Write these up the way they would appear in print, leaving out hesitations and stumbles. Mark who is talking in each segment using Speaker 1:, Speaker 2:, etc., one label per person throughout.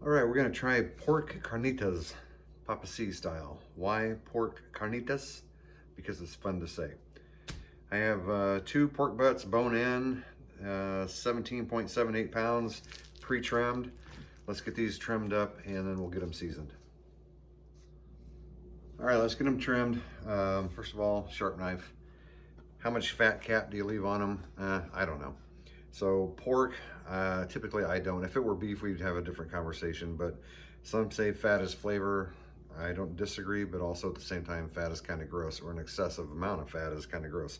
Speaker 1: All right, we're gonna try pork carnitas, Papa C style. Why pork carnitas? Because it's fun to say. I have two pork butts bone in, 17.78 pounds, pre-trimmed. Let's get these trimmed up and then we'll get them seasoned. All right, let's get them trimmed. First of all, sharp knife. How much fat cap do you leave on them? I don't know. So pork, typically I don't. If it were beef, we'd have a different conversation, but some say fat is flavor. I don't disagree, but also at the same time, fat is kind of gross, or an excessive amount of fat is kind of gross.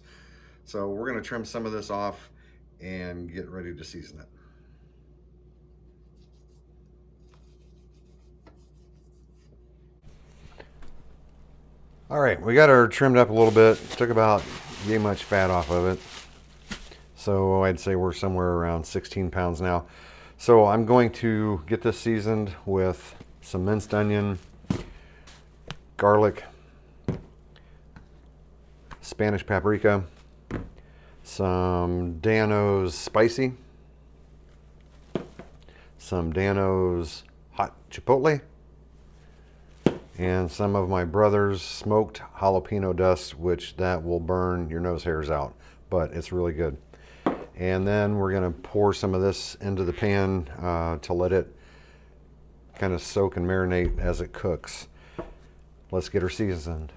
Speaker 1: So we're gonna trim some of this off and get ready to season it. All right, we got her trimmed up a little bit. Took about yay much fat off of it. So I'd say we're somewhere around 16 pounds now. So I'm going to get this seasoned with some minced onion, garlic, Spanish paprika, some Dano's spicy, some Dano's hot chipotle, and some of my brother's smoked jalapeno dust, which that will burn your nose hairs out, but it's really good. And then we're gonna pour some of this into the pan to let it kind of soak and marinate as it cooks. Let's get her seasoned.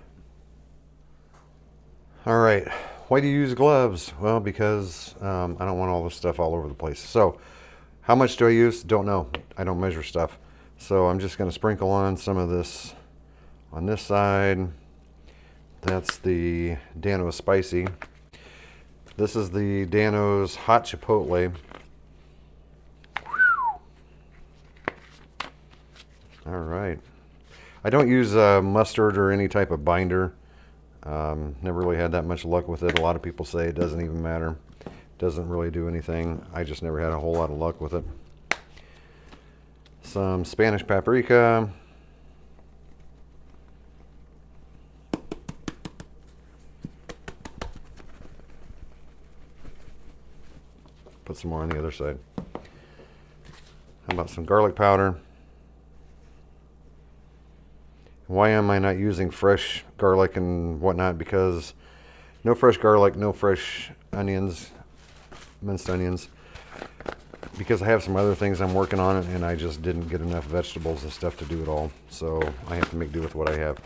Speaker 1: All right, why do you use gloves? Well, because I don't want all this stuff all over the place. So how much do I use? Don't know. I don't measure stuff. So I'm just gonna sprinkle on some of this on this side. That's the Dano's spicy. This is the Dano's hot chipotle. All right. I don't use mustard or any type of binder. Never really had that much luck with it. A lot of people say it doesn't even matter. Doesn't really do anything. I just never had a whole lot of luck with it. Some Spanish paprika. Put some more on the other side. How about some garlic powder? Why am I not using fresh garlic and whatnot? Because no fresh garlic, no fresh onions, minced onions. Because I have some other things I'm working on and I just didn't get enough vegetables and stuff to do it all. So I have to make do with what I have.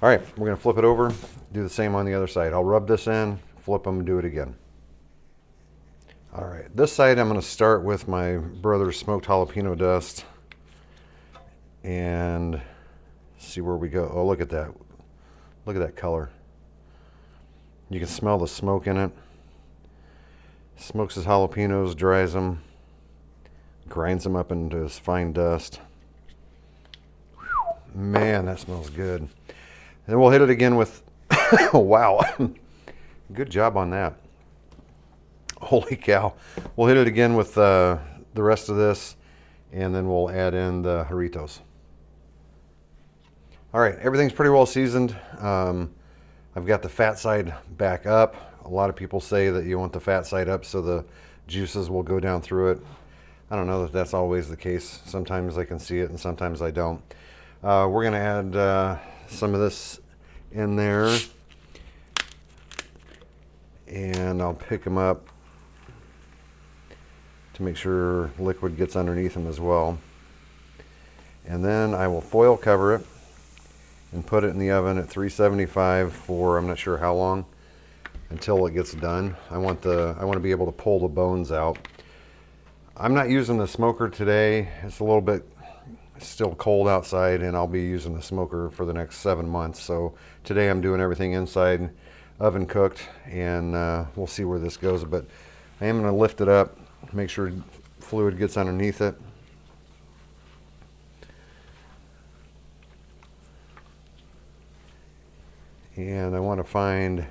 Speaker 1: All right, we're gonna flip it over, do the same on the other side. I'll rub this in, flip them, do it again. All right, this side I'm gonna start with my brother's smoked jalapeno dust and see where we go. Oh, look at that. Look at that color. You can smell the smoke in it. Smokes his jalapenos, dries them, grinds them up into his fine dust. Whew, man, that smells good. And then we'll hit it again with, wow, good job on that. Holy cow. We'll hit it again with the rest of this, and then we'll add in the Jarritos. All right, everything's pretty well seasoned. I've got the fat side back up. A lot of people say that you want the fat side up so the juices will go down through it. I don't know that that's always the case. Sometimes I can see it and sometimes I don't. We're gonna add some of this in there, and I'll pick them up to make sure liquid gets underneath them as well. And then I will foil cover it and put it in the oven at 375 for I'm not sure how long, until it gets done. I want to be able to pull the bones out. I'm not using the smoker today. It's a little bit still cold outside, and I'll be using the smoker for the next 7 months. So today I'm doing everything inside, oven cooked, and we'll see where this goes. But I am going to lift it up, make sure fluid gets underneath it. And I want to find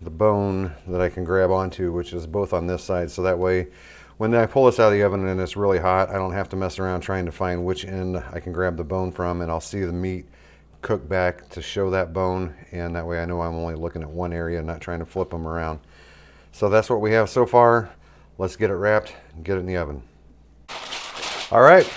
Speaker 1: the bone that I can grab onto, which is both on this side, so that way when I pull this out of the oven and it's really hot, I don't have to mess around trying to find which end I can grab the bone from, and I'll see the meat cook back to show that bone, and that way I know I'm only looking at one area and not trying to flip them around. So that's what we have so far. Let's get it wrapped and get it in the oven. All right,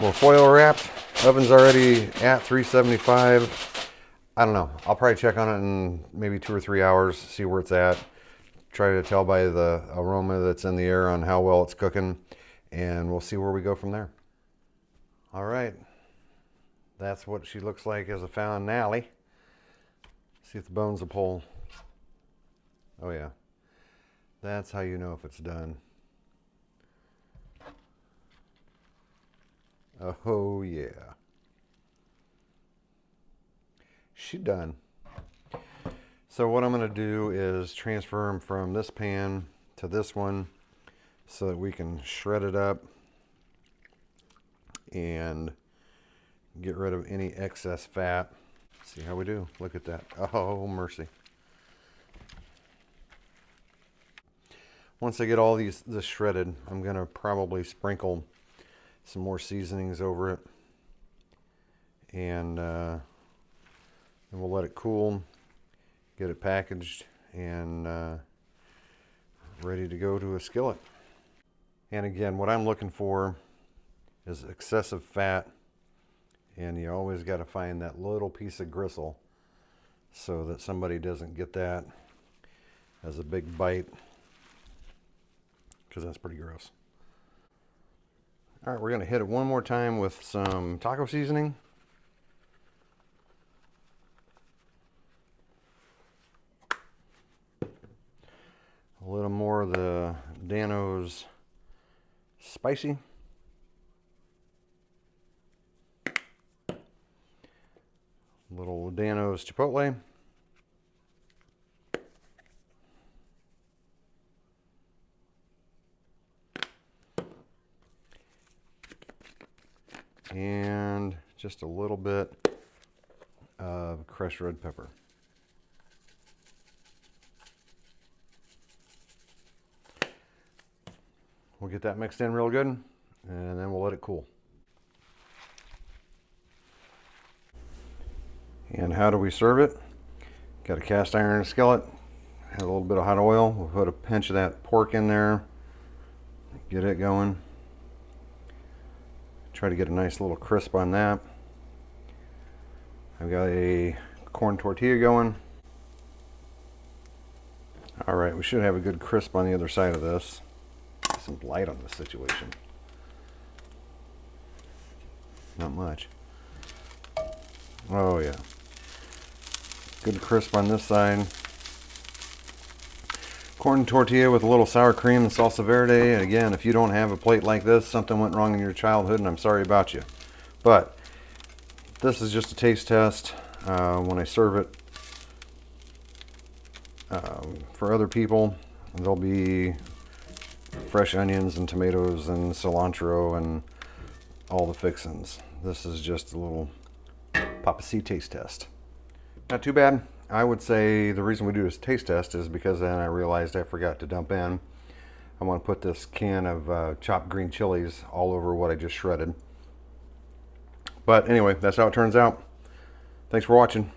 Speaker 1: We're foil wrapped. Oven's already at 375. I don't know. I'll probably check on it in maybe 2 or 3 hours, see where it's at. Try to tell by the aroma that's in the air on how well it's cooking, and we'll see where we go from there. All right. That's what she looks like as a finale. See if the bones will pull. Oh yeah. That's how you know if it's done. Oh yeah. She done. So what I'm going to do is transfer them from this pan to this one so that we can shred it up and get rid of any excess fat. See how we do. Look at that. Oh, mercy. Once I get all this shredded, I'm going to probably sprinkle some more seasonings over it, and we'll let it cool, get it packaged, and ready to go to a skillet. And again, what I'm looking for is excessive fat, and you always got to find that little piece of gristle so that somebody doesn't get that as a big bite, because that's pretty gross. All right, we're going to hit it one more time with some taco seasoning. A little more of the Dano's spicy. A little Dano's chipotle. And just a little bit of crushed red pepper. We'll get that mixed in real good, and then we'll let it cool. And how do we serve it? Got a cast iron skillet, have a little bit of hot oil. We'll put a pinch of that pork in there, get it going. Try to get a nice little crisp on that. I've got a corn tortilla going. All right, we should have a good crisp on the other side of this. Get some light on this situation. Not much. Oh yeah. Good crisp on this side. Corn tortilla with a little sour cream and salsa verde. And again, if you don't have a plate like this, something went wrong in your childhood, and I'm sorry about you. But this is just a taste test. When I serve it for other people, there'll be fresh onions and tomatoes and cilantro and all the fixins. This is just a little Papa C taste test. Not too bad. I would say the reason we do this taste test is because then I realized I forgot to dump in. I want to put this can of chopped green chilies all over what I just shredded. But anyway, that's how it turns out. Thanks for watching.